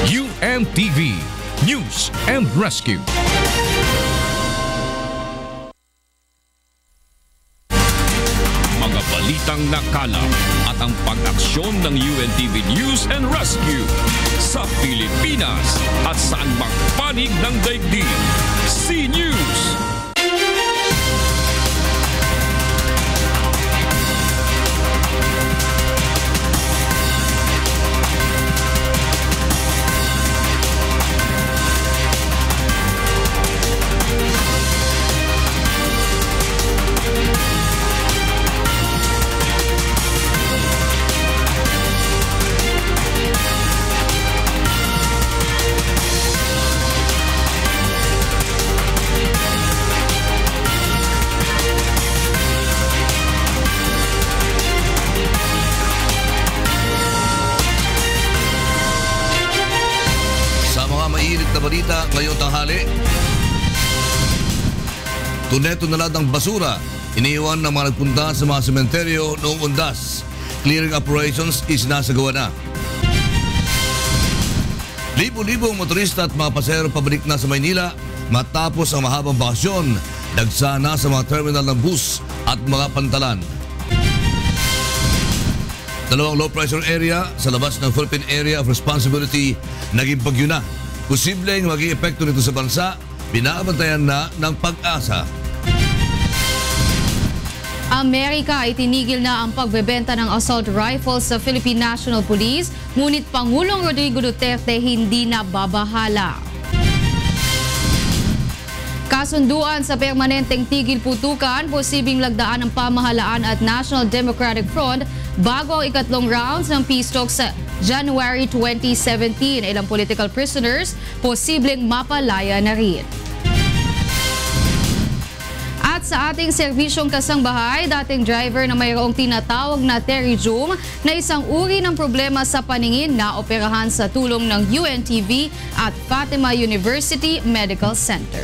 UNTV News and Rescue. Mga balitang nakalap at ang pag-aksyon ng UNTV News and Rescue sa Pilipinas at saan mang panig ng daigdig. C-News. Balita ngayong tanghali. Tunay-tunalad ang basura iniiwan ng mga nagpunta sa mga sementeryo noong undas. Clearing operations isinasagawa na. Libo-libong motorista at mga pasahero pabalik na sa Maynila matapos ang mahabang bakasyon. Dagsa na sa mga terminal ng bus at mga pantalan. Dalawang low pressure area sa labas ng Philippine Area of Responsibility naging bagyo na. Posibleng maging epekto nito sa bansa, binabantayan na ng Pag-asa. Amerika ay tinigil na ang pagbebenta ng assault rifles sa Philippine National Police, ngunit Pangulong Rodrigo Duterte hindi na babahala. Kasunduan sa permanenteng tigil putukan, posibleng lagdaan ng pamahalaan at National Democratic Front bago ang ikatlong rounds ng peace talks sa January 2017. Ilang political prisoners posibleng mapalaya na rin. At sa ating serbisyong kasangbahay, dating driver na mayroong tinatawag na pterygium na isang uri ng problema sa paningin na operahan sa tulong ng UNTV at Fatima University Medical Center.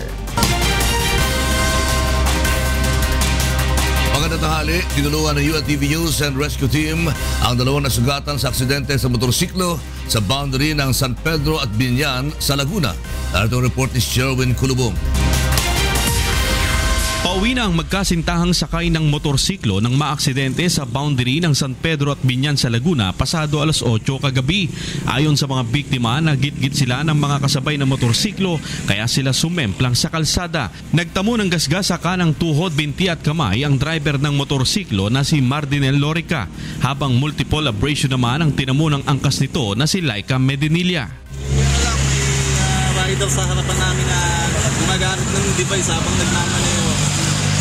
Magandang tanghali, tinulungan ng UNTV News and Rescue Team ang dalawang nasugatan sa aksidente sa motorsiklo sa boundary ng San Pedro at Binyan sa Laguna. Narito ang report ni Sherwin Kulubong. Pauwi na ang magkasintahang sakay ng motorsiklo nang maaksidente sa boundary ng San Pedro at Binyan sa Laguna pasado alas 8 kagabi. Ayon sa mga biktima, nagitgit sila ng mga kasabay na motorsiklo kaya sila sumemplang sa kalsada. Nagtamo ng gasgas sa kanang tuhod, binti at kamay ang driver ng motorsiklo na si Mardinel Lorica, habang multiple abrasion naman ang tinamo ng angkas nito na si Laika Medinilla. Rider sa harapan namin na gumagamit ng device habang nagmamaneho.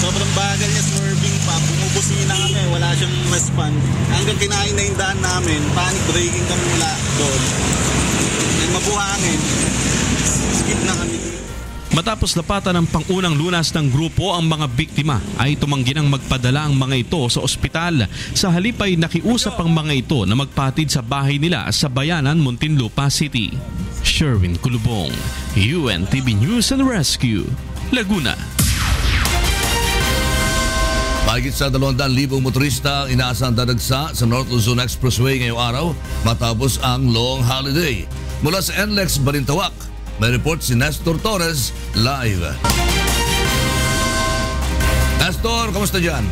Sobrang bagal niya, swerving pa, bumubusina kami, wala siyang respond. Hanggang kinain na yung daan namin, panic braking kami mula doon. Nang mabuhangin, skip na kami. Matapos lapatan ng pangunang lunas ng grupo ang mga biktima, ay tumanggi ng magpadala ang mga ito sa ospital. Sa halip ay nakiusap ang mga ito na magpatid sa bahay nila sa Bayanan, Muntinlupa City. Sherwin Kulubong, UNTV News and Rescue, Laguna. Mahigit sa 200,000 motorista ang inaasang dadagsa sa North Luzon Expressway ngayong araw matapos ang long holiday. Mula sa NLEX Balintawak, may report si Nestor Torres live. Nestor, kamusta dyan?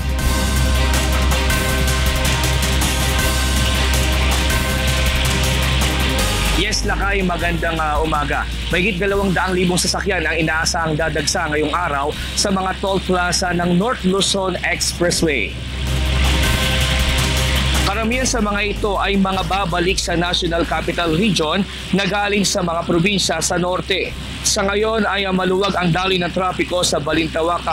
Yes, Lakay, magandang umaga. Mahigit 200,000 sasakyan ang inaasahang dadagsa ngayong araw sa mga toll plaza ng North Luzon Expressway. Karamihan sa mga ito ay mga babalik sa National Capital Region na galing sa mga probinsya sa norte. Sa ngayon ay maluwag ang daloy ng trapiko sa Balintawak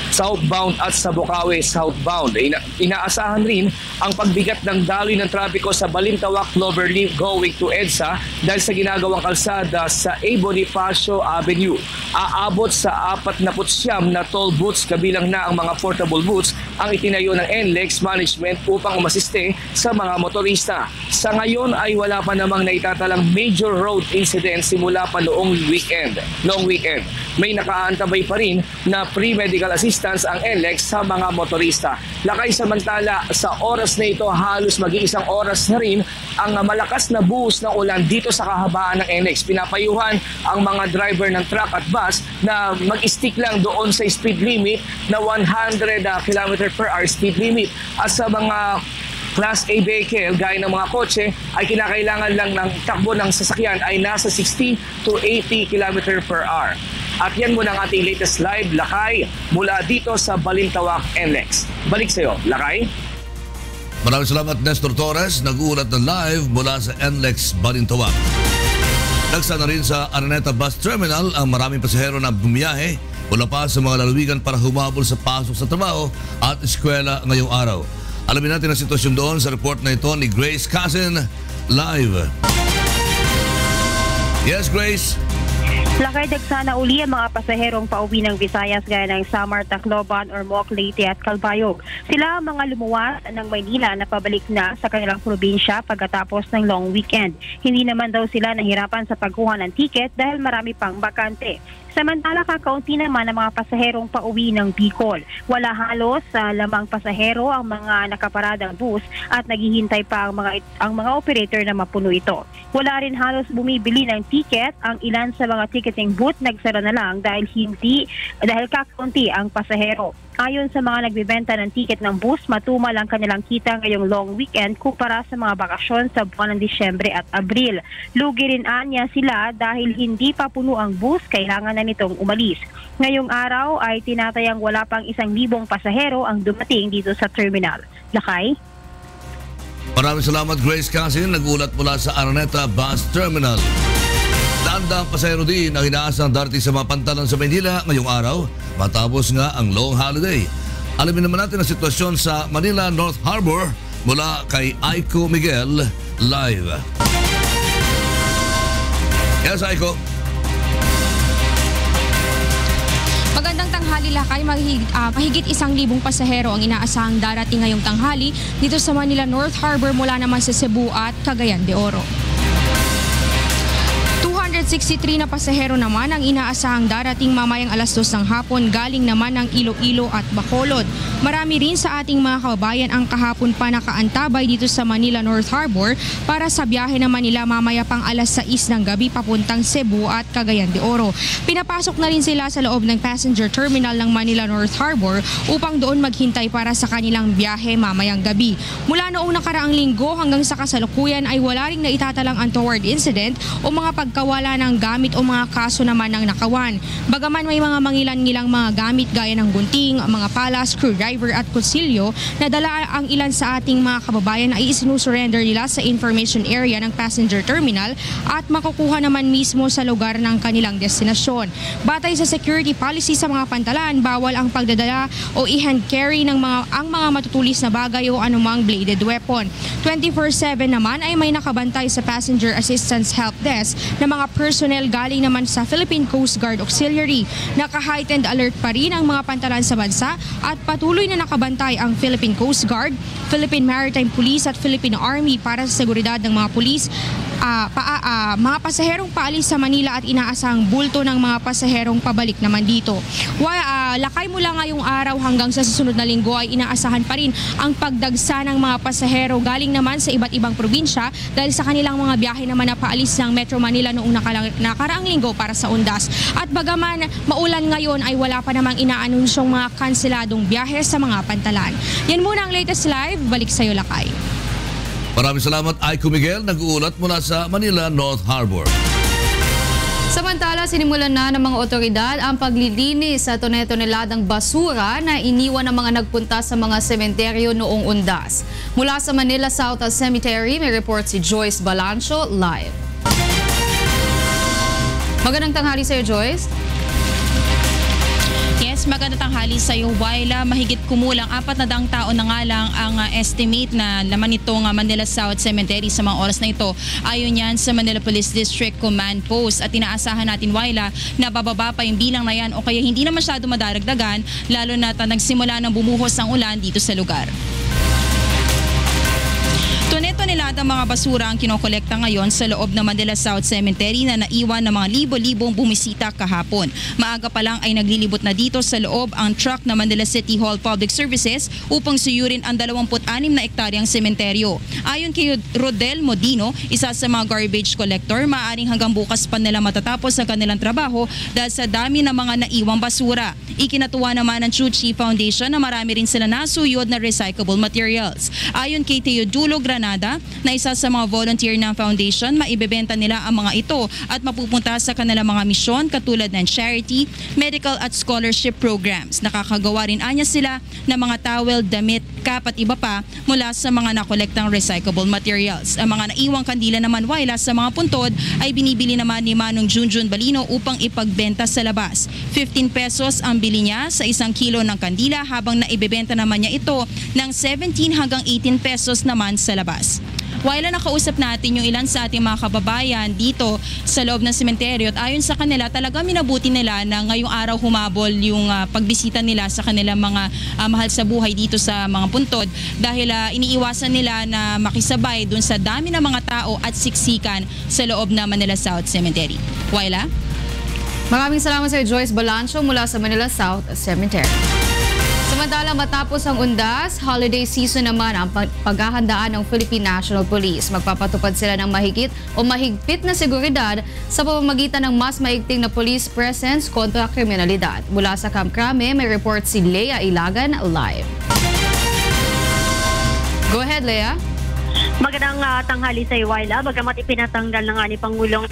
southbound at sa Bocaue southbound. Inaasahan rin ang pagbigat ng daloy ng trapiko sa Balintawak Cloverleaf going to EDSA dahil sa ginagawang kalsada sa A. Bonifacio Avenue. Aabot sa 49 na toll booths, kabilang na ang mga portable booths ang itinayo ng NLEX Management upang umasiste sa mga motorista. Sa ngayon ay wala pa namang naitatalang major road incident simula pa noong long weekend. May nakaantabay pa rin na pre-medical assistance assistance ang NLEX sa mga motorista. Lakay, samantala sa oras na ito, halos mag-iisang oras na rin ang malakas na buhos ng ulan dito sa kahabaan ng NLEX. Pinapayuhan ang mga driver ng truck at bus na mag-stick lang doon sa speed limit na 100 km per hour speed limit. At sa mga Class A vehicle, gaya ng mga kotse, ay kinakailangan lang ng takbo ng sasakyan ay nasa 60 to 80 km per hour. At yan muna ang ating latest live, Lakay, mula dito sa Balintawak, NLEX. Balik sa iyo, Lakay. Maraming salamat, Nestor Torres. Nag-uulat ng live mula sa NLEX Balintawak. Nagsa na rin sa Araneta Bus Terminal ang maraming pasahero na bumiyahe mula pa sa mga lalawigan para humabol sa pasok sa trabaho at eskwela ngayong araw. Alamin natin ang sitwasyon doon sa report na ito ni Grace Casin, live. Yes, Grace. Lakay, dagsana uli ang mga pasaherong pauwi ng Visayas gaya ng Samar, Tacloban, Ormoc, Leyte at Calbayog. Sila ang mga lumuwas ng Maynila na pabalik na sa kanilang probinsya pagkatapos ng long weekend. Hindi naman daw sila nahirapan sa pagkuha ng tiket dahil marami pang bakante. Samantala, kakaunti naman ang mga pasaherong pauwi ng Bicol. Wala halos sa lamang pasahero ang mga nakaparadang bus at naghihintay pa ang mga operator na mapuno ito. Wala rin halos bumibili ng tiket. Ang ilan sa mga ticketing booth nagsara na lang dahil kakaunti ang pasahero. Ayon sa mga nagbibenta ng tiket ng bus, matumal ang kanilang kita ngayong long weekend kumpara sa mga bakasyon sa buwan ng Disyembre at Abril. Lugi rin anya sila dahil hindi pa puno ang bus, kailangan na nitong umalis. Ngayong araw ay tinatayang wala pang 1,000 pasahero ang dumating dito sa terminal. Lakay? Maraming salamat, Grace Casin. Nag-ulat mula sa Araneta Bus Terminal. Daang pasahero din ang inaasang darating sa mga pantalan sa Manila ngayong araw matapos nga ang long holiday. Alamin naman natin ang sitwasyon sa Manila North Harbor mula kay Aiko Miguel, live. Yes, Aiko. Magandang tanghali, Lakay. Mahigit 1,000 pasahero ang inaasahang darating ngayong tanghali dito sa Manila North Harbor mula naman sa Cebu at Cagayan de Oro. 263 na pasahero naman ang inaasahang darating mamayang alas 2 ng hapon galing naman ng Iloilo at Bacolod. Marami rin sa ating mga kababayan ang kahapon pa nakaantabay dito sa Manila North Harbor para sa biyahe naman nila mamaya pang alas 6 ng gabi papuntang Cebu at Cagayan de Oro. Pinapasok na rin sila sa loob ng passenger terminal ng Manila North Harbor upang doon maghintay para sa kanilang biyahe mamayang gabi. Mula noong nakaraang linggo hanggang sa kasalukuyan ay wala ring naitatalang untoward incident o mga pagkawala ng gamit o mga kaso naman ng nakawan. Bagaman may mga mangilan-ngilang mga gamit gaya ng gunting, mga pala, screwdriver at kutsilyo na dala ang ilan sa ating mga kababayan ay isinusurrender nila sa information area ng passenger terminal at makukuha naman mismo sa lugar ng kanilang destinasyon. Batay sa security policy sa mga pantalan, bawal ang pagdadala o i-hand carry ng mga matutulis na bagay o anumang bladed weapon. 24/7 naman ay may nakabantay sa Passenger Assistance Help Desk na mga personnel galing naman sa Philippine Coast Guard Auxiliary. Naka-heightened alert pa rin ang mga pantalan sa bansa at patuloy na nakabantay ang Philippine Coast Guard, Philippine Maritime Police at Philippine Army para sa seguridad ng mga pulis, mga pasaherong paalis sa Manila at inaasahang bulto ng mga pasaherong pabalik naman dito. Lakay mula ngayong araw hanggang sa susunod na linggo ay inaasahan pa rin ang pagdagsa ng mga pasahero galing naman sa iba't ibang probinsya dahil sa kanilang mga biyahe naman na paalis ng Metro Manila noong nakaraang linggo para sa Undas. At bagaman maulan ngayon ay wala pa namang inaanunsyong mga kanseladong biyahe sa mga pantalan. Yan muna ang latest live. Balik sa iyo, Lakay. Maraming salamat, Aiko Miguel. Nag-uulat mula sa Manila North Harbor. Samantala, sinimulan na ng mga otoridad ang paglilinis sa tonel-toneladang basura na iniwan ng mga nagpunta sa mga sementeryo noong Undas. Mula sa Manila South Cemetery, may report si Joyce Balancho, live. Magandang tanghali sa iyo, Joyce. Yes, magandang tanghali sa iyo, Waila. Mahigit kumulang 400 tao na nga lang ang estimate na laman nitong Manila South Cemetery sa mga oras na ito. Ayon yan sa Manila Police District Command Post. At inaasahan natin, Waila, na bababa pa yung bilang na yan o kaya hindi na masyado madaragdagan lalo na nagsimula ng bumuhos ang ulan dito sa lugar. Tonel lahat ng mga basura ang kinokolekta ngayon sa loob ng Manila South Cemetery na naiwan ng mga libo-libong bumisita kahapon. Maaga pa lang ay naglilibot na dito sa loob ang truck ng Manila City Hall Public Services upang suyurin ang 26 na ektaryang sementeryo. Ayon kay Rodel Modino, isa sa mga garbage collector, maaaring hanggang bukas pa nila matatapos ang kanilang trabaho dahil sa dami ng mga naiwang basura. Ikinatuwa naman ng Chuchi Foundation na marami rin sila nasuyod na recyclable materials. Ayon kay Teodulo Granada, na isa sa mga volunteer ng foundation, maibebenta nila ang mga ito at mapupunta sa kanilang mga misyon katulad ng charity, medical at scholarship programs. Nakakagawa rin anya sila ng mga towel, damit, cap at iba pa mula sa mga nakolektang recyclable materials. Ang mga naiwang kandila naman wala sa mga puntod ay binibili naman ni Manong Junjun Balino upang ipagbenta sa labas. 15 pesos ang bili niya sa 1 kilo ng kandila habang naibebenta naman niya ito ng 17 hanggang 18 pesos naman sa labas. While nakausap natin yung ilan sa ating mga kababayan dito sa loob ng sementeryo at ayon sa kanila talaga minabuti nila na ngayong araw humabol yung pagbisita nila sa kanilang mga mahal sa buhay dito sa mga puntod dahil iniiwasan nila na makisabay dun sa dami ng mga tao at siksikan sa loob ng Manila South Cemetery. Waila? Maraming salamat sa Joyce Balancho mula sa Manila South Cemetery. Samantala matapos ang undas, holiday season naman ang paghahandaan ng Philippine National Police. Magpapatupad sila ng mahigpit na seguridad sa pamamagitan ng mas maigting na police presence kontra kriminalidad. Mula sa Camp Crame, may report si Lea Ilagan live. Go ahead, Lea. Magandang tanghali sa Iwaila. Bagamat ipinatanggal na nga ni Pangulong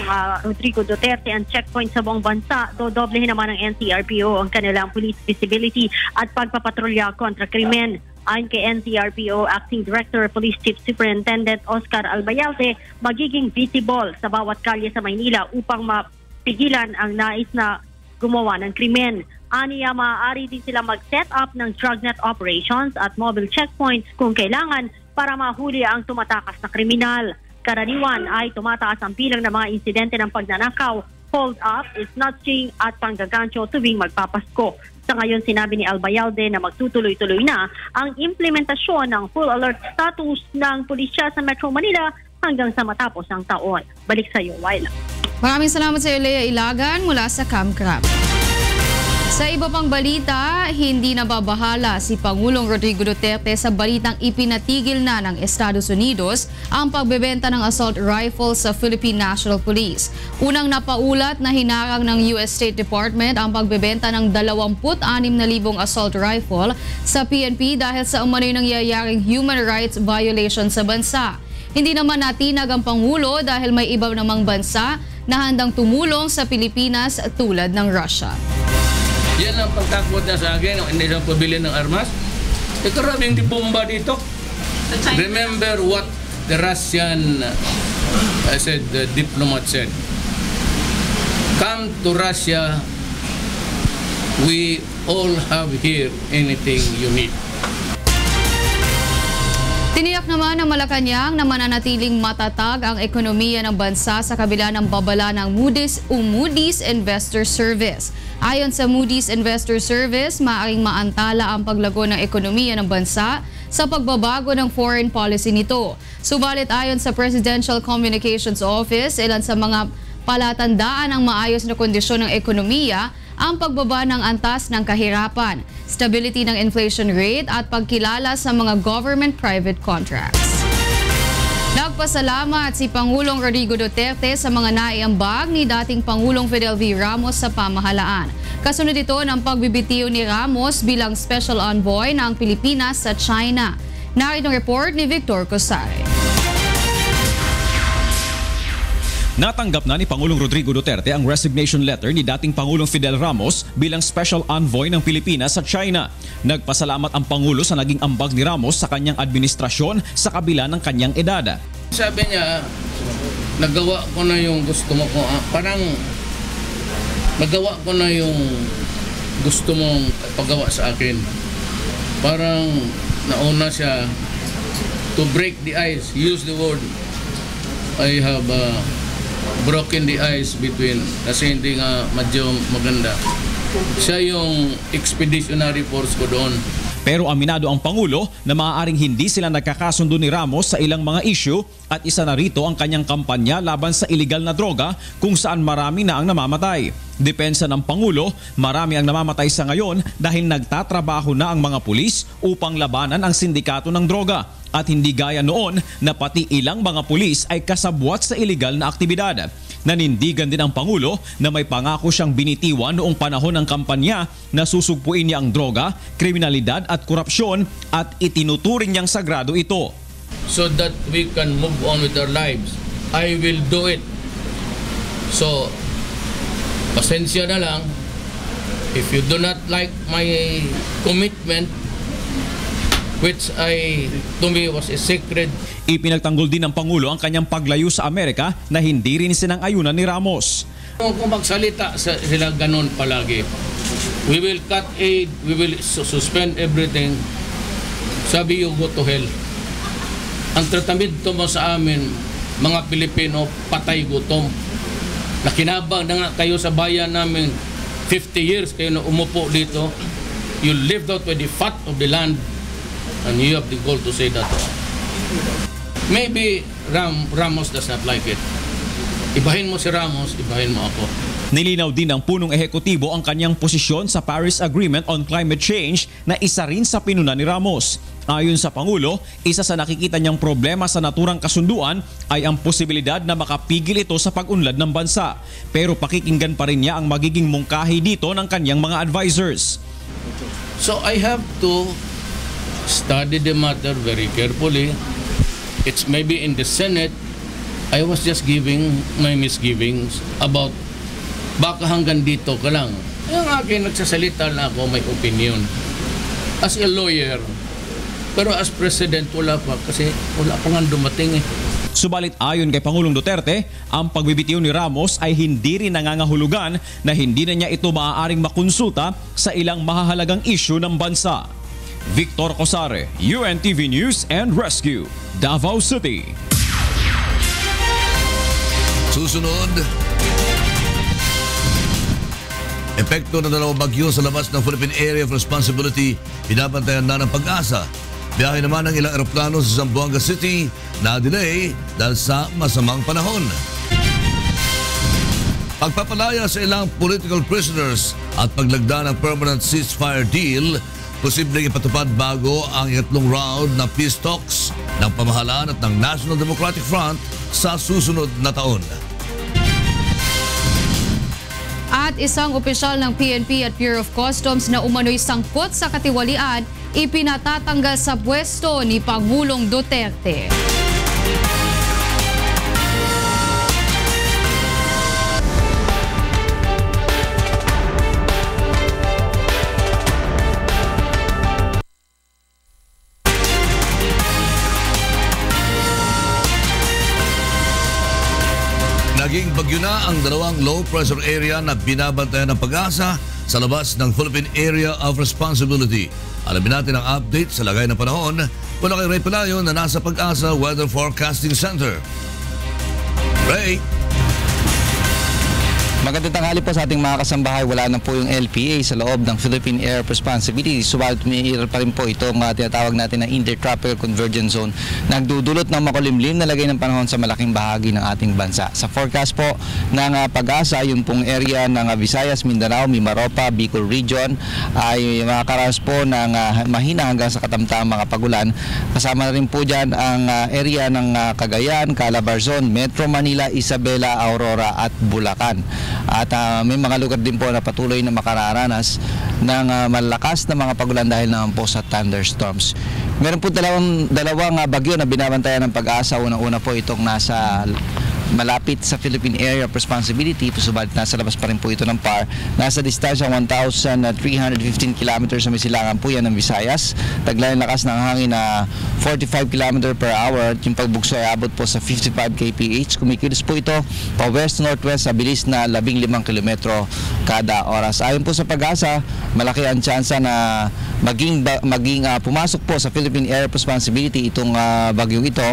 Rodrigo Duterte ang checkpoint sa buong bansa, dodoblehin naman ng NCRPO ang kanilang police visibility at pagpapatrolya kontra krimen. Ayon kay NCRPO Acting Director Police Chief Superintendent Oscar Albayalde, magiging visible sa bawat kalye sa Maynila upang mapigilan ang nais na gumawa ng krimen. Aniya, maaari din sila mag-set up ng drugnet operations at mobile checkpoints kung kailangan para mahuli ang tumatakas na kriminal. Karaniwan ay tumataas ang bilang ng mga insidente ng pagnanakaw, hold-up, snatching at panggagancho tuwing magpapasko. Sa ngayon, sinabi ni Albayalde na magtutuloy-tuloy na ang implementasyon ng full alert status ng pulisya sa Metro Manila hanggang sa matapos ang taon. Balik sa iyo, Waila. Maraming salamat sa iyo, Lea Ilagan mula sa Camp Crame. Sa iba pang balita, hindi nababahala si Pangulong Rodrigo Duterte sa balitang ipinatigil na ng Estados Unidos ang pagbebenta ng assault rifle sa Philippine National Police. Unang napaulat na hinarang ng US State Department ang pagbebenta ng 26,000 assault rifle sa PNP dahil sa umano'y nangyayaring human rights violation sa bansa. Hindi naman natinag ang Pangulo dahil may iba namang bansa na handang tumulong sa Pilipinas tulad ng Russia. Yan ang pagtakot niya sa akin, hindi siya pabili ng armas. Karaming bomba dito. Remember what the Russian, the diplomat said. Come to Russia, we all have here anything you need. Tiniyak naman ng Malacanang na mananatiling matatag ang ekonomiya ng bansa sa kabila ng babala ng Moody's Investor Service. Ayon sa Moody's Investor Service, maaaring maantala ang paglago ng ekonomiya ng bansa sa pagbabago ng foreign policy nito. Subalit ayon sa Presidential Communications Office, ilan sa mga palatandaan ng maayos na kondisyon ng ekonomiya ang pagbaba ng antas ng kahirapan, stability ng inflation rate at pagkilala sa mga government-private contracts. Nagpasalamat si Pangulong Rodrigo Duterte sa mga naiambag ni dating Pangulong Fidel V. Ramos sa pamahalaan. Kasunod ito ng pagbibitiw ni Ramos bilang Special Envoy ng Pilipinas sa China. Narito ang report ni Victor Cosare. Natanggap na ni Pangulong Rodrigo Duterte ang resignation letter ni dating Pangulong Fidel Ramos bilang Special Envoy ng Pilipinas sa China. Nagpasalamat ang Pangulo sa naging ambag ni Ramos sa kanyang administrasyon sa kabila ng kanyang edad. Sabi niya, nagawa ko na yung gusto mo ko. Parang nagawa ko na yung gusto mong pagawa sa akin. Parang nauna siya to break the ice. Use the word, I have broken the ice between, kasi hindi nga medyo maganda. Siya yung expeditionary force ko doon. Pero aminado ang Pangulo na maaaring hindi sila nagkakasundo ni Ramos sa ilang mga issue at isa na rito ang kanyang kampanya laban sa iligal na droga kung saan marami na ang namamatay. Depensa ng Pangulo, marami ang namamatay sa ngayon dahil nagtatrabaho na ang mga pulis upang labanan ang sindikato ng droga at hindi gaya noon na pati ilang mga pulis ay kasabwat sa iligal na aktibidad. Nanindigan din ang Pangulo na may pangako siyang binitiwan noong panahon ng kampanya na susugpuin niya ang droga, kriminalidad at korupsyon at itinuturing niyang sagrado ito. So that we can move on with our lives, I will do it. So, pasensya na lang. If you do not like my commitment, which to me was a sacred. Ipinagtanggol din ng Pangulo ang kanyang paglayo sa Amerika na hindi rin sinang-ayunan ni Ramos. Kung magsalita sila ganun palagi, we will cut aid, we will suspend everything. Sabi you go to hell. Ang tratamento mo sa amin, mga Pilipino, patay gutom. Nakinabang na nga kayo sa bayan namin, 50 years kayo na umupo dito. You lived out with the fat of the land. And you have the goal to say that. Maybe Ramos does not like it. Ibahin mo si Ramos, ibahin mo ako. Nilinaw din ng punong ehekutibo ang kanyang posisyon sa Paris Agreement on Climate Change na isa rin sa pinuna ni Ramos. Ayon sa Pangulo, isa sa nakikita niyang problema sa naturang kasunduan ay ang posibilidad na makapigil ito sa pag-unlad ng bansa. Pero pakikinggan pa rin niya ang magiging mungkahi dito ng kanyang mga advisors. So I have to study the matter very carefully. It's maybe in the Senate, I was just giving my misgivings about baka hanggang dito ka lang. Yung akin nagsasalita na ako, may opinion. As a lawyer, pero as president, wala pa kasi wala pa nga dumating eh. Subalit ayon kay Pangulong Duterte, ang pagbibitiw ni Ramos ay hindi rin nangangahulugan na hindi na niya ito maaaring makonsulta sa ilang mahahalagang issue ng bansa. Victor Cosare, UNTV News and Rescue, Davao City. Susunod, epekto ng dalawang bagyo sa labas ng Philippine Area of Responsibility, binabantayan na ng Pag-asa. Biyahe naman ng ilang eroplano sa Zamboanga City na delay dahil sa masamang panahon. Pagpapalaya sa ilang political prisoners at paglagda ng permanent ceasefire deal, posibleng ipatupad bago ang ikatlong round na peace talks ng pamahalaan at ng National Democratic Front sa susunod na taon. At isang opisyal ng PNP at Bureau of Customs na umano'y sangkot sa katiwalian, ipinatatanggal sa pwesto ni Pangulong Duterte. Naging bagyo na ang dalawang low-pressure area na binabantayan ng Pag-asa sa labas ng Philippine Area of Responsibility. Alamin natin ang update sa lagay ng panahon mula kay Ray Palayo na nasa Pag-asa Weather Forecasting Center. Ray! Magandang tanghali po sa ating mga kasambahay. Wala na po yung LPA sa loob ng Philippine Air Responsibility. Subalit umiiral pa rin po itong tinatawag natin na Intertropical Convergence Zone. Nagdudulot ng makulimlim na lagay ng panahon sa malaking bahagi ng ating bansa. Sa forecast po ng Pag-asa, yung pong area ng Visayas, Mindanao, Mimaropa, Bicol Region ay makakaranas po ng mahina hanggang sa katamtamang mga pagulan. Kasama na rin po dyan ang area ng Cagayan, Calabarzon, Metro Manila, Isabela, Aurora at Bulacan. At may mga lugar din po na patuloy na makararanas ng malakas na mga pagulan dahil naman po sa thunderstorms. Meron po dalawang bagyo na binabantayan ng Pag-asa. Unang-una po itong nasa malapit sa Philippine Area of Responsibility. Subalit nasa labas pa rin po ito ng PAR. Nasa distansya 1,315 kilometers sa may silangan po yan ng Visayas. Taglay ang lakas ng hangin na 45 km per hour. Yung pagbugso ay abot po sa 55 kph. Kumikilos po ito pa west-northwest sa bilis na 15 km kada oras. Ayon po sa Pag-asa, malaki ang tsansa na maging pumasok po sa Philippine Area of Responsibility itong bagyong ito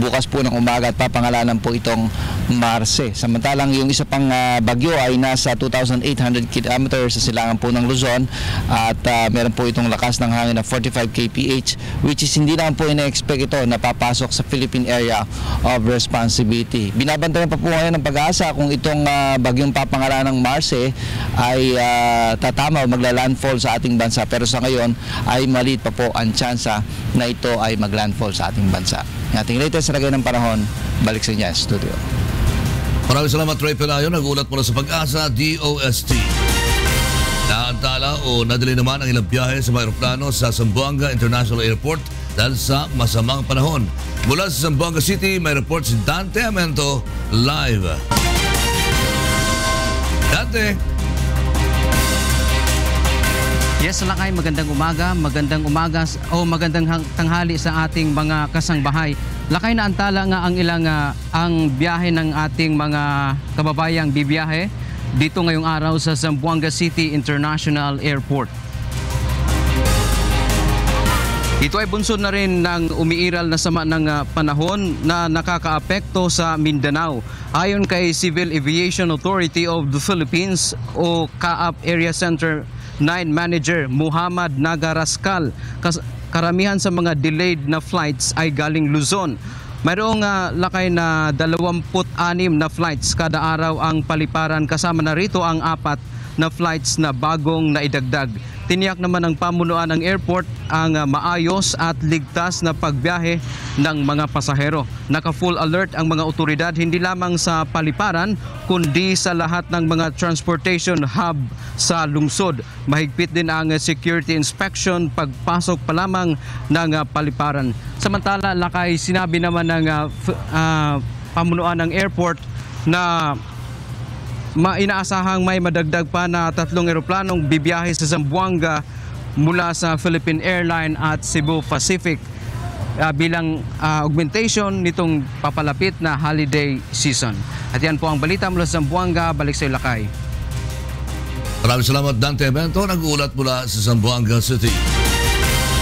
bukas po ng umaga at papangalanan po itong Marse. Samantalang yung isa pang bagyo ay nasa 2,800 kilometers sa silangan po ng Luzon at meron po itong lakas ng hangin na 45 kph, which is hindi lang po ina-expect ito na papasok sa Philippine Area of Responsibility. Binabantayan pa po ngayon ng Pag-asa kung itong bagyong papangalan ng Marse ay tatama o magla-landfall sa ating bansa, pero sa ngayon ay maliit pa po ang tsansa na ito ay mag-landfall sa ating bansa. Yung ating latest lagay ng panahon, balik sa inyo studio. Maraming salamat, Ray Pelayo. Nag-ulat mula sa Pag-asa, DOST. Naantala o nadali naman ang ilang biyahe sa mga aeroplano sa Zamboanga International Airport dahil sa masamang panahon. Mula sa Zamboanga City, may report si Dante Amento live. Dante. Yes, Lakay, magandang umaga magandang tanghali sa ating mga kasangbahay. Lakay, na antala nga ang ilang ang biyahe ng ating mga kababayang bibiyahe dito ngayong araw sa Zamboanga City International Airport. Ito ay bunsod na rin ng umiiral na sama ng panahon na nakakaapekto sa Mindanao. Ayon kay Civil Aviation Authority of the Philippines o CAAP Area Center 9 Manager Muhammad Nagaraskal, karamihan sa mga delayed na flights ay galing Luzon. Mayroong Lakay na 26 na flights kada araw ang paliparan, kasama na rito ang 4 na flights na bagong naidagdag. Tiniyak naman ng pamunuan ng airport ang maayos at ligtas na pagbiyahe ng mga pasahero. Naka-full alert ang mga otoridad hindi lamang sa paliparan kundi sa lahat ng mga transportation hub sa lungsod. Mahigpit din ang security inspection pagpasok pa lamang ng paliparan. Samantala, Lakay, sinabi naman ng pamunuan ng airport na inaasahang may madagdag pa na 3 eroplanong bibiyahe sa Zamboanga mula sa Philippine Airlines at Cebu Pacific bilang augmentation nitong papalapit na holiday season. At yan po ang balita mula sa Zamboanga. Balik sa Lakay. Maraming salamat, Dante Amento. Nag-uulat mula sa Zamboanga City.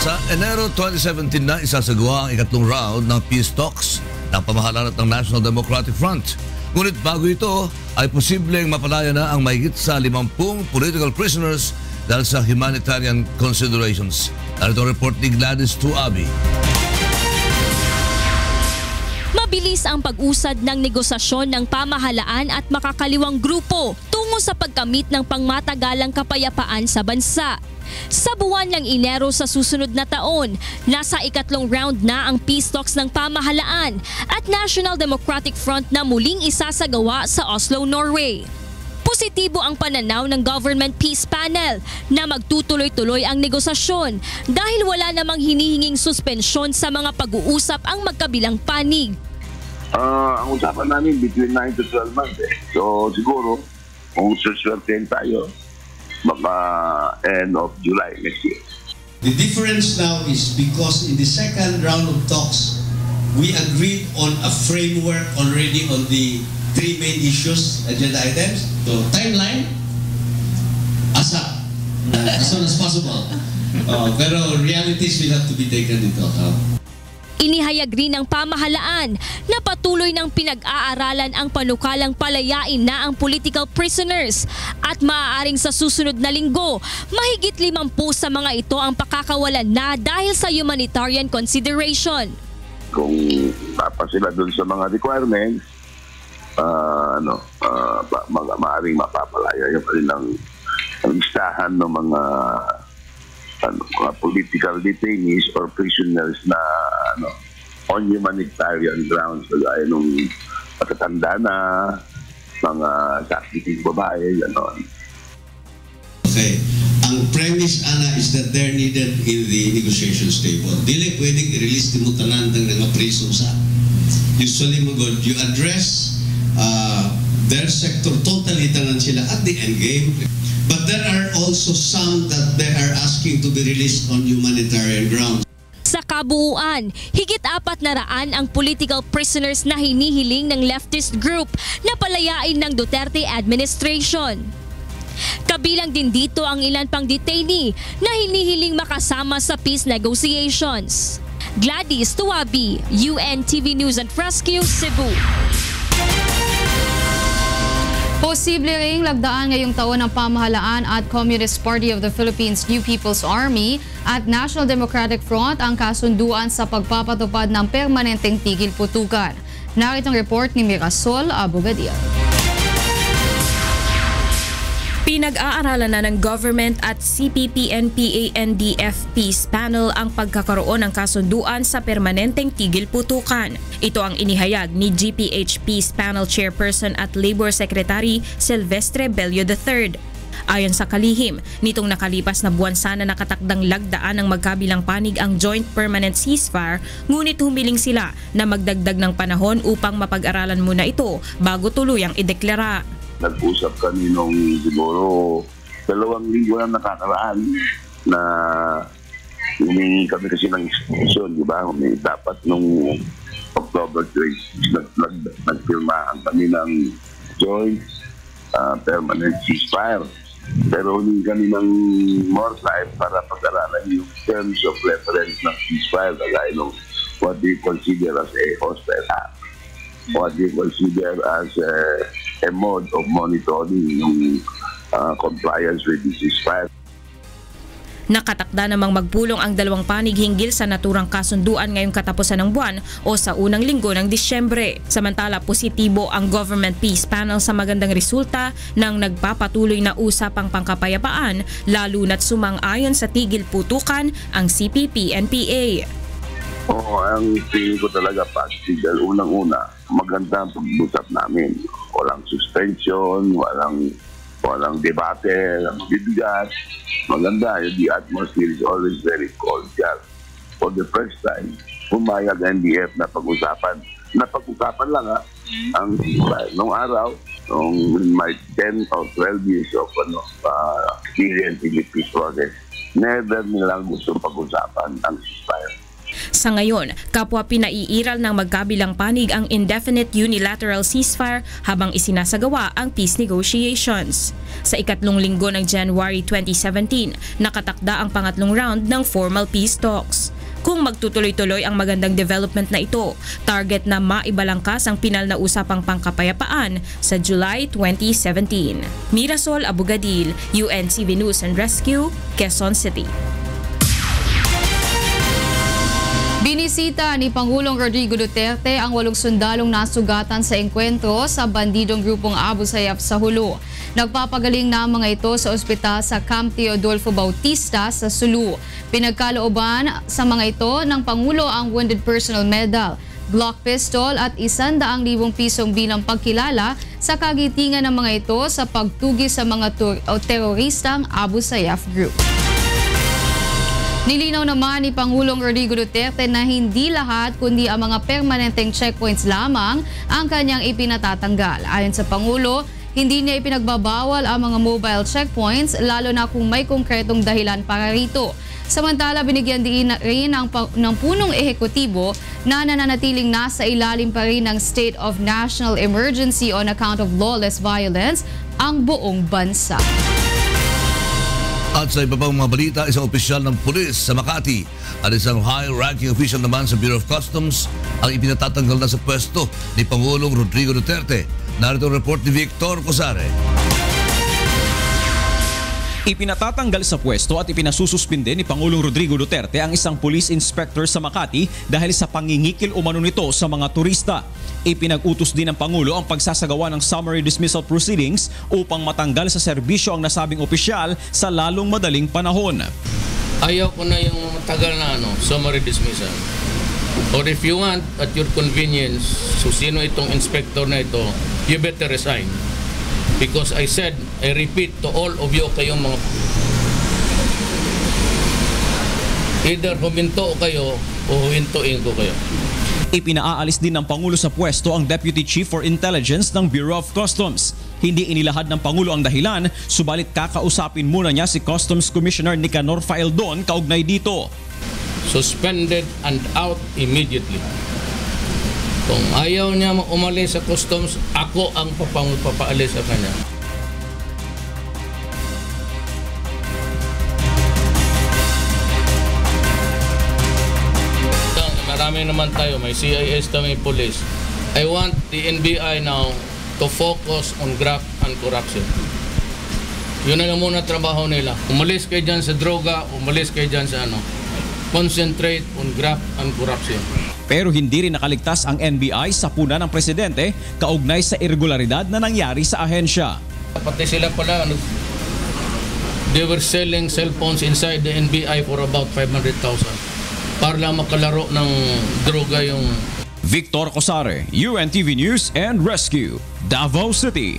Sa Enero 2017 na isasagawa ang ikatlong round ng peace talks ng pamahalaan ng National Democratic Front. Ngunit bago ito ay posibleng mapalaya na ang mahigit sa 50 political prisoners dahil sa humanitarian considerations. Narito ang report ni Gladys Tuabi. Mabilis ang pag-usad ng negosasyon ng pamahalaan at makakaliwang grupo tungo sa pagkamit ng pangmatagalang kapayapaan sa bansa. Sa buwan ng Enero sa susunod na taon, nasa ikatlong round na ang peace talks ng pamahalaan at National Democratic Front na muling isasagawa sa Oslo, Norway. Positibo ang pananaw ng Government Peace Panel na magtutuloy-tuloy ang negosasyon dahil wala namang hinihinging suspensyon sa mga pag-uusap ang magkabilang panig. Ang usapan namin between 9 to 12 months So siguro, kung suswertein tayo, baka end of July next year. The difference now is because in the second round of talks, we agreed on a framework already on the 3 main issues, agenda items. So timeline, ASAP, as soon as possible. Pero realities will have to be taken into account. Inihayag rin ng pamahalaan na patuloy ng pinag-aaralan ang panukalang palayain na ang political prisoners at maaaring sa susunod na linggo, mahigit 50 sa mga ito ang pakakawalan na dahil sa humanitarian consideration. Kung tapa sila dun sa mga requirements, maaaring mapapalaya yung kanilang listahan ng mga political detainees or prisoners na on humanitarian grounds, kagaya nung matatanda na, mga sakiting babae, gano'n. Okay. Ang premise, Ana, is that they're needed in the negotiations table. Dili pwedeng i-release di mo tanan ng mga priso sa. Usually, you address their sector, totally tanan sila at the end game. But there are also some that they are asking to be released on humanitarian grounds. Sa kabuuan, higit 400 ang political prisoners na hinihiling ng leftist group na palayain ng Duterte administration. Kabilang din dito ang ilan pang detainee na hinihiling makasama sa peace negotiations. Gladys Tuabi, UNTV News and Rescue, Cebu. Posible ring lagdaan ngayong taon ng pamahalaan at Communist Party of the Philippines New People's Army at National Democratic Front ang kasunduan sa pagpapatupad ng permanenteng tigil putukan. Narito ang report ni Mirasol Abogadia. Pinag-aaralan na ng government at CPP-NPA-NDF Peace Panel ang pagkakaroon ng kasunduan sa permanenteng tigil putukan. Ito ang inihayag ni GPH Peace Panel Chairperson at Labor Secretary Silvestre Bello III. Ayon sa kalihim, nitong nakalipas na buwan sana nakatakdang lagdaan ng magkabilang panig ang joint permanent ceasefire, ngunit humiling sila na magdagdag ng panahon upang mapag-aralan muna ito bago tuluyang ideklara. Nag-usap kami nung siguro 2 linggo na nakakaraan na humingi kami kasi ng extension, di ba? Dapat nung October 3, nagpirmahan kami ng joint permanent ceasefire. Pero humingi kami ng more time para pag-aralan yung terms of reference ng ceasefire, kagaya ng what they consider as a hostile act, what they consider as a mode of monitoring yung compliance with this ceasefire. Nakatakda namang magpulong ang dalawang panig hinggil sa naturang kasunduan ngayong katapusan ng buwan o sa unang linggo ng Disyembre. Samantala, positibo ang Government Peace Panel sa magandang resulta ng nagpapatuloy na usapang pangkapayapaan, lalo na't sumang-ayon sa tigil putukan ang CPP-NPA. Ang tingin ko talaga positive dahil unang-una, maganda ang pag-usap namin. Walang suspension, walang debate, walang bibigat. Maganda, the atmosphere is always very cordial. For the first time, pumayag ang NDF na pag-usapan. Napag-usapan lang ang nung araw, nung my 10 or 12 years of experience in the peace process, never nilang gusto pag-usapan ang ceasefire. Sa ngayon, kapwa pinaiiral ng magkabilang panig ang indefinite unilateral ceasefire habang isinasagawa ang peace negotiations. Sa ikatlong linggo ng January 2017, nakatakda ang pangatlong round ng formal peace talks. Kung magtutuloy-tuloy ang magandang development na ito, target na maibalangkas ang pinal na usapang pangkapayapaan sa July 2017. Mirasol Abogadil, UNTV News and Rescue, Quezon City. Binisita ni Pangulong Rodrigo Duterte ang 8 sundalong nasugatan sa engkwentro sa bandidong grupong Abu Sayyaf sa Julu. Nagpapagaling na ang mga ito sa ospital sa Camp Teodolfo Bautista sa Sulu. Pinagkalooban sa mga ito ng Pangulo ang Wounded Personnel Medal, Glock pistol at 100,000 pisong bilang pagkilala sa kagitingan ng mga ito sa pagtugi sa mga teroristang Abu Sayyaf Group. Nilinaw naman ni Pangulong Rodrigo Duterte na hindi lahat kundi ang mga permanenteng checkpoints lamang ang kanyang ipinatatanggal. Ayon sa Pangulo, hindi niya ipinagbabawal ang mga mobile checkpoints lalo na kung may konkretong dahilan para rito. Samantala, binigyan din rin ng punong ehekutibo na nananatiling nasa ilalim pa rin ng state of national emergency on account of lawless violence ang buong bansa. At sa iba pang mga balita, isang opisyal ng pulis sa Makati at isang high-ranking official naman sa Bureau of Customs ang ipinatatanggal na sa pwesto ni Pangulong Rodrigo Duterte. Narito ang report ni Victor Cosare. Ipinatatanggal sa pwesto at ipinasususpinde ni Pangulong Rodrigo Duterte ang isang police inspector sa Makati dahil sa pangingikil umano nito sa mga turista. Ipinag-utos din ng Pangulo ang pagsasagawa ng summary dismissal proceedings upang matanggal sa serbisyo ang nasabing opisyal sa lalong madaling panahon. Ayaw ko na yung matagal na summary dismissal. Or if you want, at your convenience, so sino itong inspector na ito, you better resign. Because I said, I repeat to all of you, kayong mga either huminto kayo o humintuin ko kayo. Ipinaaalis din ng Pangulo sa pwesto ang Deputy Chief for Intelligence ng Bureau of Customs. Hindi inilahad ng Pangulo ang dahilan, subalit kakausapin muna niya si Customs Commissioner Nicanor Faeldon kaugnay dito. Suspended and out immediately. Kung ayaw niya umalis sa customs, ako ang papaalis sa kanya. Marami naman tayo, may CIS, may police. I want the NBI now to focus on graft and corruption. Yun na lang muna trabaho nila. Umalis kayo dyan sa droga, umalis kayo dyan sa concentrate on graft and corruption. Pero hindi rin nakaligtas ang NBI sa puna ng presidente kaugnay sa irregularidad na nangyari sa ahensya. Pati sila pala, they were selling cellphones inside the NBI for about 500,000 para lang makalaro ng droga yung... Victor Cosare, UNTV News and Rescue, Davao City.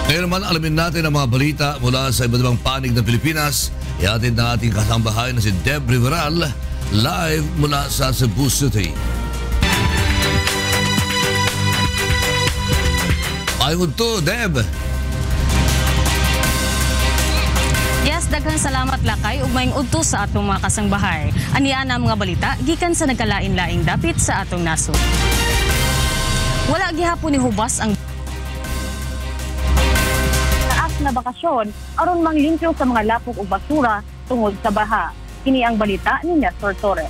Ngayon naman, alamin natin ang mga balita mula sa iba't ibang panig ng Pilipinas. Ihatid ng ating kasambahay na si Deb Riveral, live mula sa Cebu City. Ayun to, Deb! Yes, daghang salamat lakay ug maayong udto sa atong mga kasangbahay. Aniya na mga balita gikan sa nagkalain-laing dapit sa atong nasod. Wala gihapon ni hubas ang na bakasyon aron manglimpyo sa mga lapok ug basura tungod sa baha. Kini ang balita ni Nestor Torres.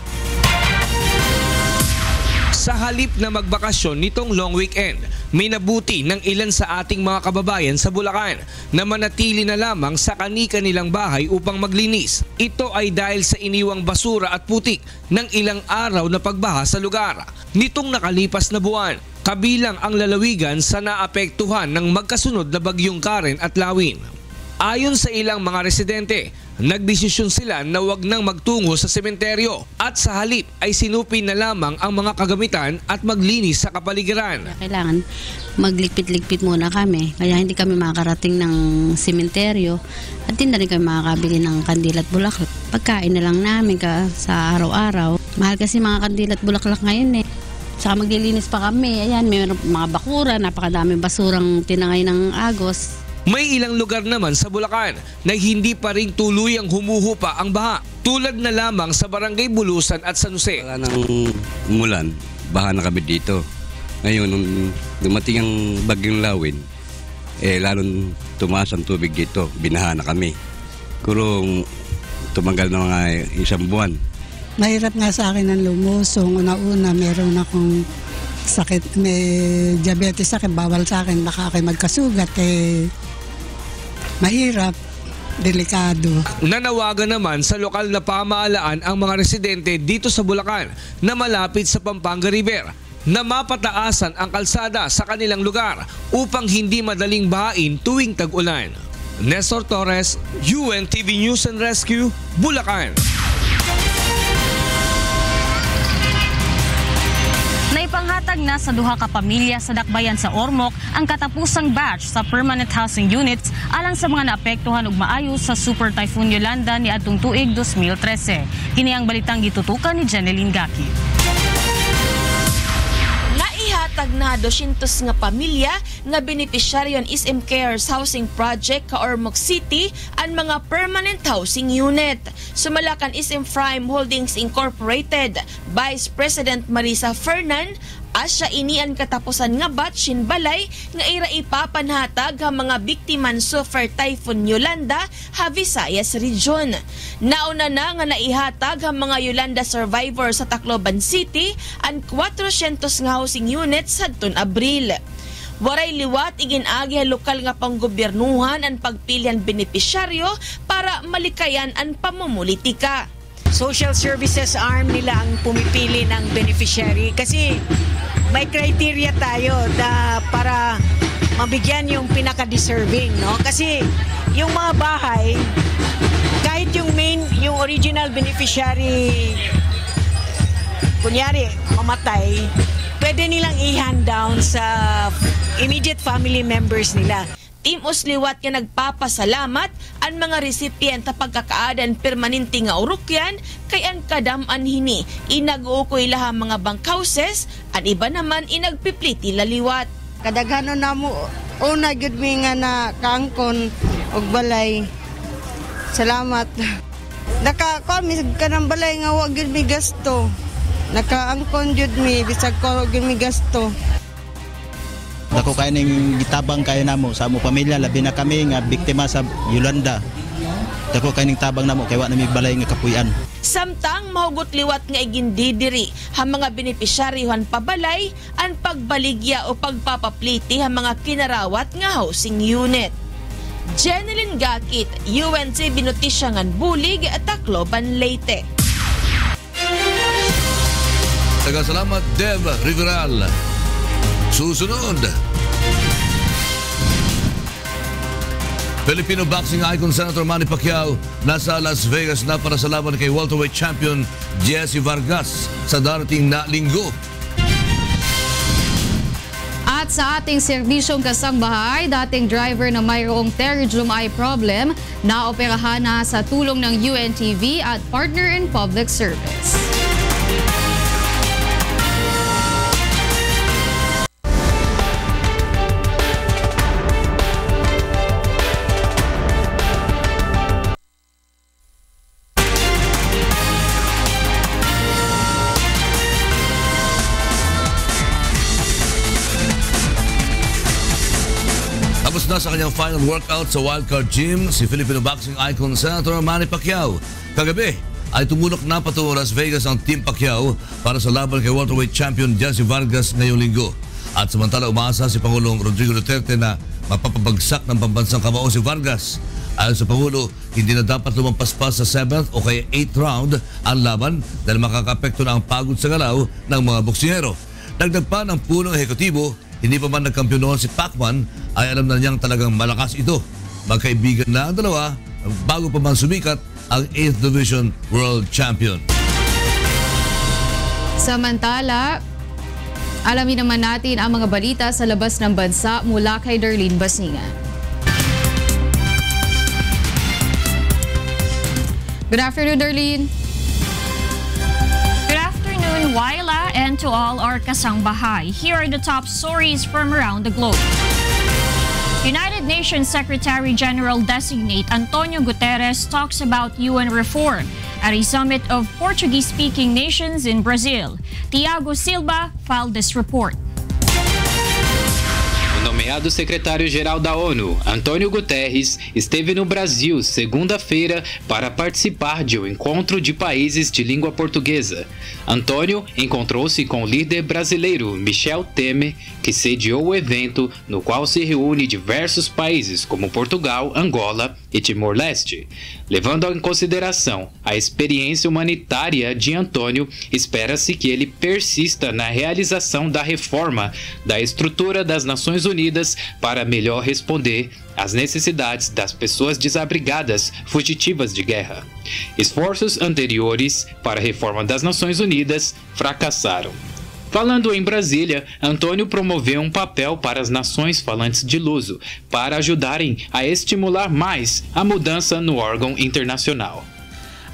Sa halip na magbakasyon nitong long weekend, may nabuti ng ilan sa ating mga kababayan sa Bulacan na manatili na lamang sa kani-kanilang bahay upang maglinis. Ito ay dahil sa iniwang basura at putik ng ilang araw na pagbaha sa lugar. Nitong nakalipas na buwan, kabilang ang lalawigan sa naapektuhan ng magkasunod na bagyong Karen at Lawin. Ayon sa ilang mga residente, nagdesisyon sila na wag nang magtungo sa sementeryo at sa halip ay sinupin na lamang ang mga kagamitan at maglinis sa kapaligiran. Kailangan magligpit-ligpit muna kami, kaya hindi kami makarating ng sementeryo at hindi na rin kami makakabili ng kandil at bulaklak. Pagkain na lang namin sa araw-araw. Mahal kasi mga kandil at bulaklak ngayon eh. Saka maglilinis pa kami. Ayan, may mga bakura, napakadaming basurang tinangay ng agos. May ilang lugar naman sa Bulacan na hindi pa rin tuluyang humuhupa ang baha. Tulad na lamang sa Barangay Bulusan at San Jose. Wala nang umulan, baha na kami dito. Ngayon, nung dumating ang bagyong Lawin, lalong tumaas ang tubig dito. Binaha na kami. Kurong tumagal na mga isang buwan. Mahirap nga sa akin ang lumusong. Una-una, meron akong sakit, may diabetes sakit, bawal sa akin, baka ako'y magkasugat, mahirap, delikado. Nanawagan naman sa lokal na pamahalaan ang mga residente dito sa Bulacan na malapit sa Pampanga River na mapataasan ang kalsada sa kanilang lugar upang hindi madaling bahain tuwing tag-ulan. Nestor Torres, UNTV News and Rescue, Bulacan. Naipanghatag na sa duha ka pamilya sa dakbayan sa Ormoc ang katapusang batch sa permanent housing units alang sa mga naapektuhan ug maayo sa Super Typhoon Yolanda ni adtong tuig 2013. Kini ang balitang gitutukan ni Jeneline Gaki. Naihatag na 200 nga pamilya nga beneficiaryo ng SM Cares Housing Project ka Ormoc City ang mga permanent housing unit. Sumalakan SM Prime Holdings Incorporated, Vice President Marisa Fernan, asya inian katapusan nga batch balay nga ira ipapanhatag ang mga biktiman Super Typhoon Yolanda ha Visayas Region. Nauna na nga naihatag ang mga Yolanda survivor sa Tacloban City ang 400 nga housing units sadtong Abril. Waray liwat iginagi lokal nga panggobyernuhan ang pagpilihan benepisyaryo para malikayan ang pamumulitika. Social services arm nila ang pumipili ng beneficiary kasi may criteria tayo para mabigyan yung pinaka-deserving, no? Kasi yung mga bahay, kahit yung original beneficiary, kunyari, mamatay, pwede nilang i-hand down sa immediate family members nila. Team Usliwat nga nagpapasalamat ang mga resipient sa pagkakaadan permanente nga urukyan kay ang kadaman hini inag-uukoy laha mga bank houses, ang iba naman inagpipliti laliwat. Kadaghanon na mo una gyud mi nga na kaangkon og balay. Salamat. Naka-kami kanang balay nga wa gyud mi gasto. Nakaangkon gyud mi bisag ko gyud mi gasto. Dako kayo ng gitabang kayo namo sa among pamilya, labi na kami nga biktima sa Yolanda. dako kay ning tabang namo kay wa na mig balay nga kapuy-an. Samtang mahugot liwat nga igindidiri ang mga benepisyaryohan pabalay ang pagbaligya o pagpapapliti ang mga kinarawat nga housing unit. Jeneline Gakit, UNTV Notisyangan Bulig, Tacloban, Leyte. Salamat, Dev Riveral. Susunod, Filipino boxing icon Senator Manny Pacquiao nasa Las Vegas na para sa laban kay welterweight champion Jesse Vargas sa darating na linggo. At sa ating serbisyong kasangbahay, dating driver na mayroong pterygium eye problem na operahan na sa tulong ng UNTV at Partner in Public Service. Tapos na sa kanyang final workout sa Wildcard Gym, si Filipino boxing icon Senator Manny Pacquiao. Kagabi ay tumulok na patungo Las Vegas ang Team Pacquiao para sa laban kay welterweight champion Jesse Vargas ngayong linggo. At samantala umaasa si Pangulong Rodrigo Duterte na mapapabagsak ng pambansang kamao si Vargas. Ayon sa Pangulo, hindi na dapat lumampas pa sa 7th o kaya 8th round ang laban dahil makakapekto na ang pagod sa galaw ng mga boksingero. Dagdag pa ng punong ehekutibo, hindi pa man nagkampiyon noon si Pacman ay alam na niyang talagang malakas ito. Magkaibigan na ang dalawa bago pa man sumikat ang 8th Division World Champion. Samantala, alamin naman natin ang mga balita sa labas ng bansa mula kay Darlene Basingan. Good afternoon, Darlene. Waila, and to all our kasangbahay. Here are the top stories from around the globe. United Nations Secretary-General-Designate Antonio Guterres talks about UN reform at a summit of Portuguese-speaking nations in Brazil. Tiago Silva filed this report. O nomeado secretário-geral da ONU, Antônio Guterres, esteve no Brasil segunda-feira para participar de um encontro de países de língua portuguesa. Antônio encontrou-se com o líder brasileiro Michel Temer, que sediou o evento, no qual se reúne diversos países como Portugal, Angola e Timor-Leste. Levando em consideração a experiência humanitária de Antônio, espera-se que ele persista na realização da reforma da estrutura das Nações Unidas para melhor responder às necessidades das pessoas desabrigadas fugitivas de guerra. Esforços anteriores para a reforma das Nações Unidas fracassaram. Falando em Brasília, Antônio promoveu um papel para as nações falantes de luso, para ajudarem a estimular mais a mudança no órgão internacional.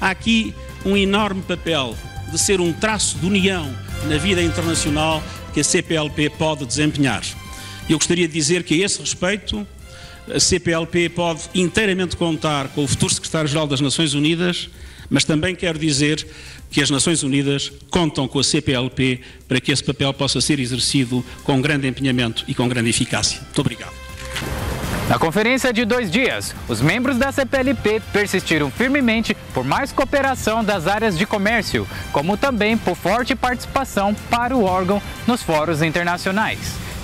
Há aqui um enorme papel de ser um traço de união na vida internacional que a CPLP pode desempenhar. Eu gostaria de dizer que, a esse respeito, a CPLP pode inteiramente contar com o futuro secretário-geral das Nações Unidas, mas também quero dizer que as Nações Unidas contam com a CPLP para que esse papel possa ser exercido com grande empenhamento e com grande eficácia. Muito obrigado. Na conferência de 2 dias, os membros da CPLP persistiram firmemente por mais cooperação das áreas de comércio, como também por forte participação para o órgão nos fóruns internacionais.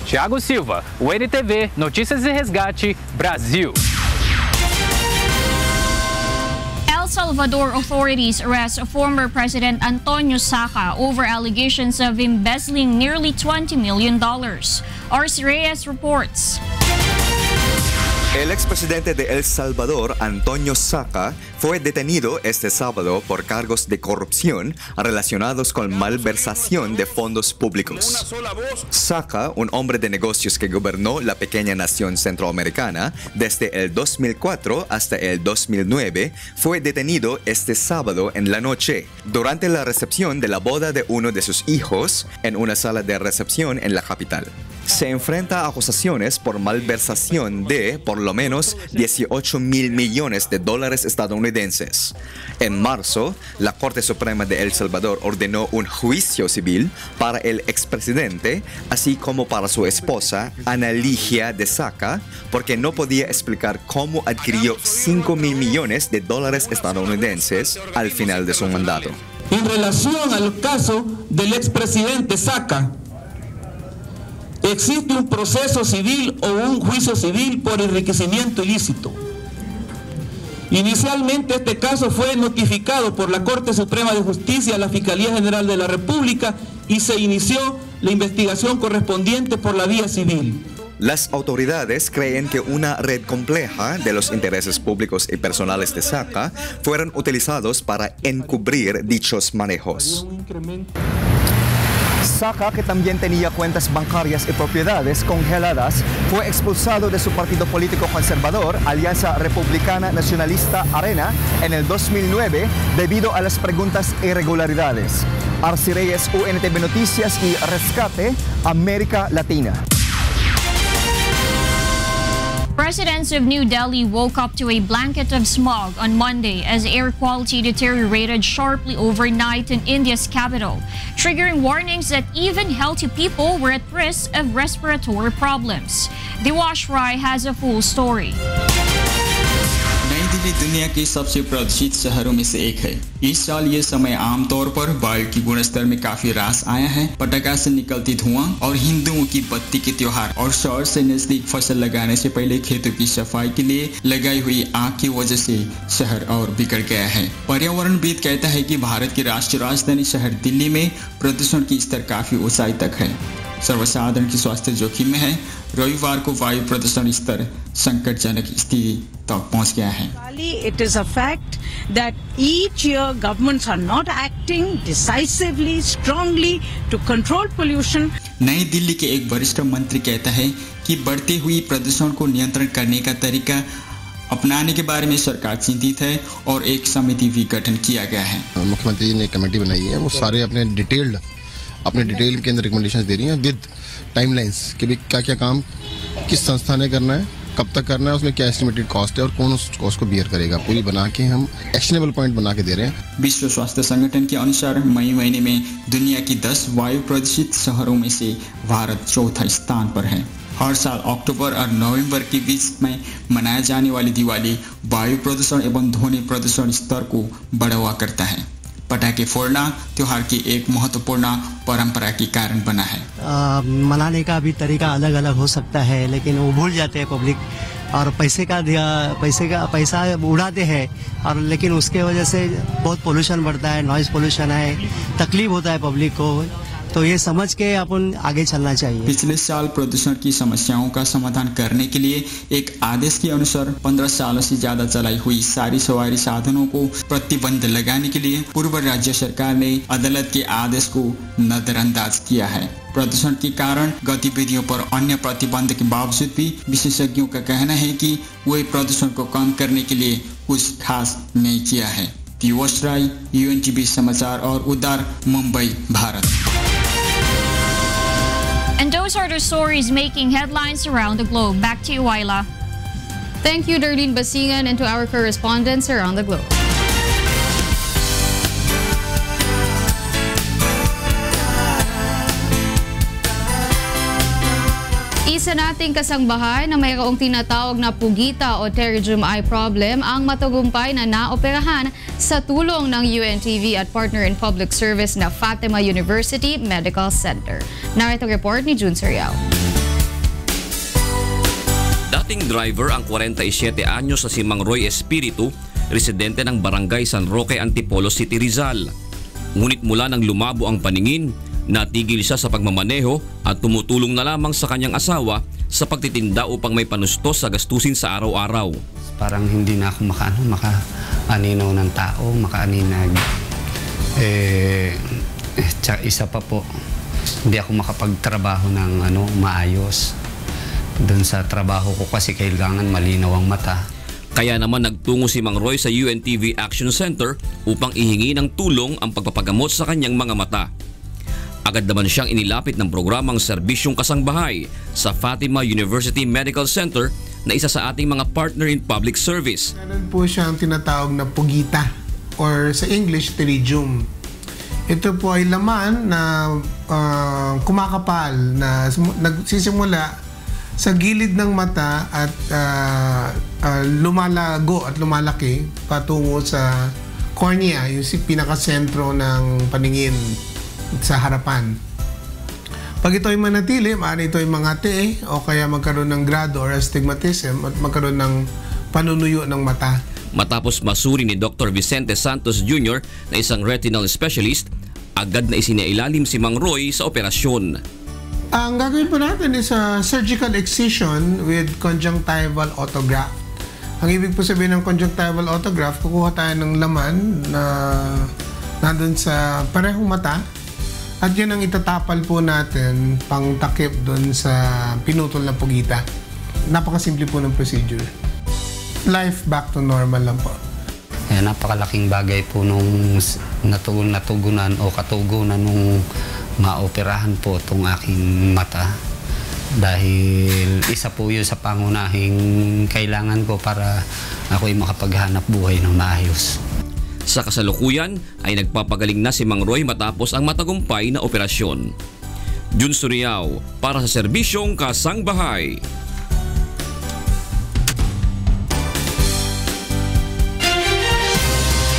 Tiago Silva, UNTV, Notícias e Resgate, Brasil. El Salvador authorities arrest former President Antonio Saca over allegations of embezzling nearly $20 million. Arce Reyes reports. El expresidente de El Salvador, Antonio Saca, fue detenido este sábado por cargos de corrupción relacionados con malversación de fondos públicos. Saca, un hombre de negocios que gobernó la pequeña nación centroamericana desde el 2004 hasta el 2009, fue detenido este sábado en la noche durante la recepción de la boda de uno de sus hijos en una sala de recepción en la capital. se enfrenta a acusaciones por malversación de por lo menos 18,000 millones de dólares estadounidenses. En marzo, la Corte Suprema de El Salvador ordenó un juicio civil para el expresidente, así como para su esposa, Ana Ligia de Saca, porque no podía explicar cómo adquirió 5,000 millones de dólares estadounidenses al final de su mandato. En relación al caso del expresidente Saca, existe un proceso civil o un juicio civil por enriquecimiento ilícito. Inicialmente este caso fue notificado por la Corte Suprema de Justicia a la Fiscalía General de la República y se inició la investigación correspondiente por la vía civil. Las autoridades creen que una red compleja de los intereses públicos y personales de Saca fueron utilizados para encubrir dichos manejos. Saca, que también tenía cuentas bancarias y propiedades congeladas, fue expulsado de su partido político conservador, Alianza Republicana Nacionalista Arena, en el 2009 debido a las preguntas e irregularidades. Arci Reyes, UNTV Noticias y Rescate, América Latina. Residents of New Delhi woke up to a blanket of smog on Monday as air quality deteriorated sharply overnight in India's capital, triggering warnings that even healthy people were at risk of respiratory problems. Dewash Rai has a full story. नई दिल्ली दुनिया के सबसे प्रदूषित शहरों में से एक है। इस साल ये समय आमतौर पर वायु की गुणस्तर में काफी ह्रास आया है। पटाखा से निकलती धुआं और हिंदुओं की बत्ती के त्योहार और शहर से नजदीक फसल लगाने से पहले खेतों की सफाई के लिए लगाई हुई आग की वजह से शहर और बिगड़ गया है। पर्यावरणविद कहता है कि भारत की राष्ट्रीय राजधानी शहर दिल्ली में प्रदूषण की स्तर काफी ऊंचाई तक है। सर्वसाधारण की स्वास्थ्य जोखिम में है। रविवार को वायु प्रदूषण स्तर संकटजनक स्थिति तक पहुंच गया है। It is a fact that each year governments are not acting decisively, strongly to control pollution. नई दिल्ली के एक वरिष्ठ मंत्री कहता है कि बढ़ती हुई प्रदूषण को नियंत्रण करने का तरीका अपनाने के बारे में सरकार चिंतित है और एक समिति भी गठन किया गया है। मुख्यमंत्री जी ने कमेटी बनाई है, वो सारे अपने डिटेल के अंदर रिकमेंडेशंस दे रही हैं विद टाइमलाइंस कि भी क्या क्या काम किस संस्था ने करना है, कब तक करना है, उसमें क्या एस्टिमेटेड कॉस्ट है और कौन उस कॉस्ट को बियर करेगा, पूरी बना के हम एक्शनेबल पॉइंट बना के दे रहे हैं। विश्व स्वास्थ्य संगठन के अनुसार मई महीने में दुनिया की 10 वायु प्रदूषित शहरों में से भारत चौथा स्थान पर है। हर साल अक्टूबर और नवंबर के बीच में मनाया जाने वाली दिवाली वायु प्रदूषण एवं ध्वनि प्रदूषण स्तर को बढ़ावा करता है। पटाखे फोड़ना त्योहार की एक महत्वपूर्ण परंपरा के कारण बना है। मनाने का भी तरीका अलग अलग हो सकता है, लेकिन वो भूल जाते हैं पब्लिक और पैसा उड़ाते हैं और लेकिन उसके वजह से बहुत पोल्यूशन बढ़ता है, नॉइज पोल्यूशन है, तकलीफ होता है पब्लिक को, तो ये समझ के अपन आगे चलना चाहिए। पिछले साल प्रदूषण की समस्याओं का समाधान करने के लिए एक आदेश के अनुसार 15 सालों से ज्यादा चलाई हुई सारी सवारी साधनों को प्रतिबंध लगाने के लिए पूर्व राज्य सरकार ने अदालत के आदेश को नजरअंदाज किया है। प्रदूषण के कारण गतिविधियों पर अन्य प्रतिबंध के बावजूद भी विशेषज्ञों का कहना है कि वे प्रदूषण को कम करने के लिए कुछ खास नहीं किया है। दिवस राय, UNTV समाचार और उद्धार, मुंबई, Bharat. And those are the stories making headlines around the globe. Back to you, Ayla. Thank you, Darlene Basingan, and to our correspondents around the globe. Isa nating kasangbahay na mayroong tinatawag na pugita o pterygium eye problem ang matagumpay na naoperahan sa tulong ng UNTV at partner in public service na Fatima University Medical Center. Narito report ni June Serial. Dating driver ang 47 anyos na si Mang Roy Espiritu, residente ng Barangay San Roque, Antipolo City, Rizal. Ngunit mula nang lumabo ang paningin, natigil siya sa pagmamaneho at tumutulong na lamang sa kanyang asawa sa pagtitinda upang may panustos sa gastusin sa araw-araw. Parang hindi na ako makaaninaw ng tao, makaaninag. Isa pa po, hindi ako makapagtrabaho ng maayos. Doon sa trabaho ko kasi kailangan malinaw ang mata. Kaya naman nagtungo si Mang Roy sa UNTV Action Center upang ihingi ng tulong ang pagpapagamot sa kanyang mga mata. Agad naman siyang inilapit ng programang Serbisyong Kasangbahay sa Fatima University Medical Center na isa sa ating mga partner in public service. Meron po siyang tinatawag na pugita or sa English, pterygium. Ito po ay laman na kumakapal na nagsisimula sa gilid ng mata at lumalago at lumalaki patungo sa cornea, yung pinakasentro ng paningin sa harapan. Pag ito ay manatili, maaari ito ay mangati o kaya magkaroon ng grado or astigmatism at magkaroon ng panunuyo ng mata. Matapos masuri ni Dr. Vicente Santos Jr. na isang retinal specialist, agad na isinailalim si Mang Roy sa operasyon. Ang gagawin po natin is a surgical excision with conjunctival autograft. Ang ibig po sabihin ng conjunctival autograft, kukuha tayo ng laman na nandun sa parehong mata at yun ang itatapal po natin pang takip doon sa pinutol na pugita. Napakasimple po ng procedure. Life back to normal lang po. Napakalaking bagay po nung natugunan o katugunan nung maoperahan po itong aking mata. Dahil isa po yun sa pangunahing kailangan ko para ako'y makapaghanap buhay ng maayos. Sa kasalukuyan ay nagpapagaling na si Mang Roy matapos ang matagumpay na operasyon. Jun Suriao para sa Serbisyong Kasangbahay.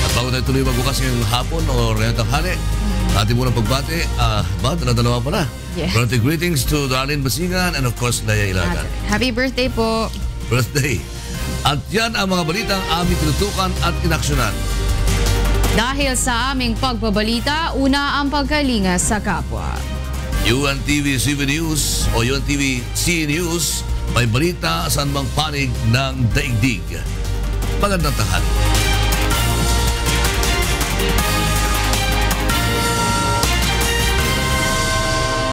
At bago tayo tuloy magbukas ngayong hapon o renatang hali, ating munang pagbati, dalawa pala. Yeah. Birthday greetings to Darlene Basingan and of course, Naya Ilagan. Happy birthday po. Birthday. At yan ang mga balitang aming tinutukan at inaksyonan. Dahil sa aming pagbabalita, una ang pagkalinga sa kapwa. UNTV CB News o UNTV C News, may balita sa anumang panig ng daigdig. Magandang tanghali.